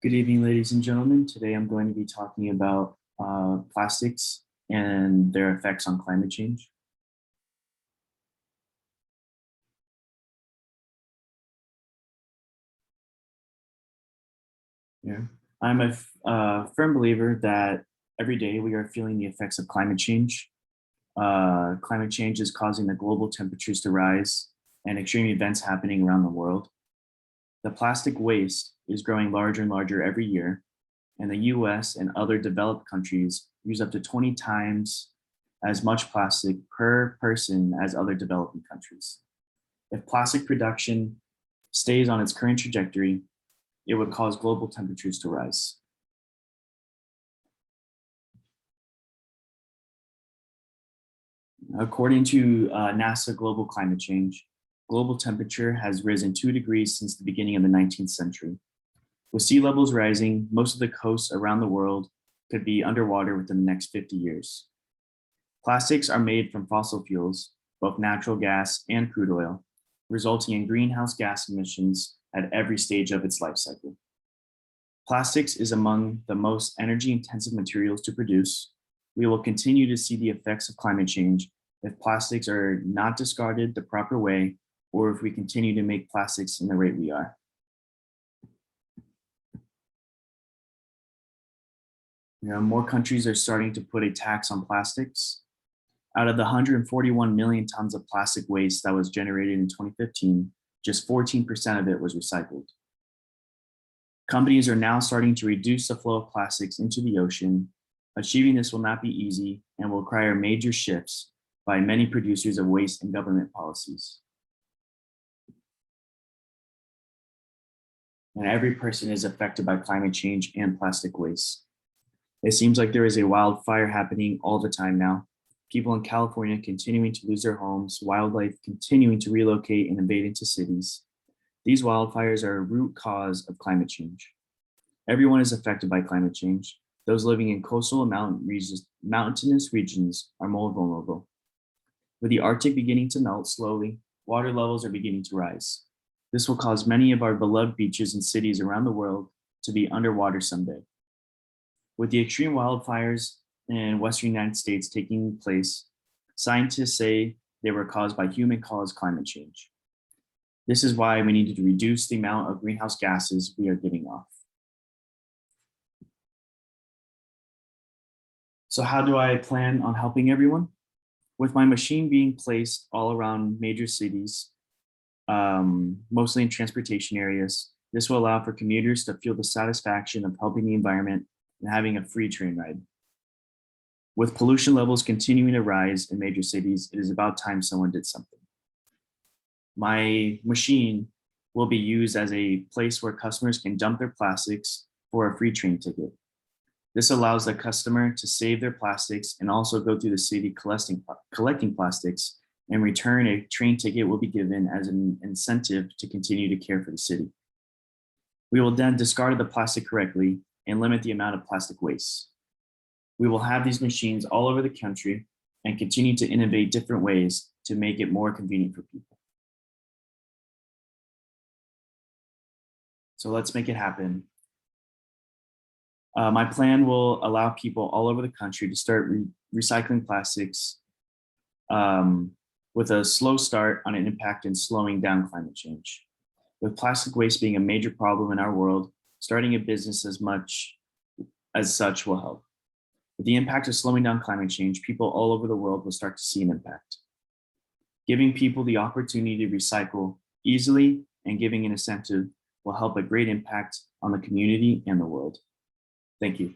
Good evening, ladies and gentlemen. Today I'm going to be talking about plastics and their effects on climate change. Yeah. I'm a firm believer that every day we are feeling the effects of climate change. Climate change is causing the global temperatures to rise and extreme events happening around the world. The plastic waste is growing larger and larger every year, and the US and other developed countries use up to 20 times as much plastic per person as other developing countries. If plastic production stays on its current trajectory, it would cause global temperatures to rise. According to NASA Global Climate Change, global temperature has risen 2 degrees since the beginning of the 19th century. With sea levels rising, most of the coasts around the world could be underwater within the next 50 years. Plastics are made from fossil fuels, both natural gas and crude oil, resulting in greenhouse gas emissions at every stage of its life cycle. Plastics is among the most energy-intensive materials to produce. We will continue to see the effects of climate change if plastics are not discarded the proper way, or if we continue to make plastics in the rate we are. More countries are starting to put a tax on plastics. Out of the 141 million tons of plastic waste that was generated in 2015, just 14% of it was recycled. Companies are now starting to reduce the flow of plastics into the ocean. Achieving this will not be easy and will require major shifts by many producers of waste and government policies. And every person is affected by climate change and plastic waste. It seems like there is a wildfire happening all the time now. People in California continuing to lose their homes, wildlife continuing to relocate and invade into cities. These wildfires are a root cause of climate change. Everyone is affected by climate change. Those living in coastal and mountainous regions are more vulnerable. With the Arctic beginning to melt slowly, water levels are beginning to rise. This will cause many of our beloved beaches and cities around the world to be underwater someday. With the extreme wildfires in Western United States taking place, scientists say they were caused by human-caused climate change. This is why we need to reduce the amount of greenhouse gases we are giving off. So how do I plan on helping everyone? With my machine being placed all around major cities, mostly in transportation areas, this will allow for commuters to feel the satisfaction of helping the environment and having a free train ride. With pollution levels continuing to rise in major cities, it is about time someone did something. My machine will be used as a place where customers can dump their plastics for a free train ticket. This allows the customer to save their plastics and also go through the city collecting plastics. In return, a train ticket will be given as an incentive to continue to care for the city. We will then discard the plastic correctly and limit the amount of plastic waste. We will have these machines all over the country and continue to innovate different ways to make it more convenient for people. So let's make it happen. My plan will allow people all over the country to start recycling plastics with a slow start on an impact in slowing down climate change. With plastic waste being a major problem in our world, starting a business as such will help. With the impact of slowing down climate change, people all over the world will start to see an impact. Giving people the opportunity to recycle easily and giving an incentive will help a great impact on the community and the world. Thank you.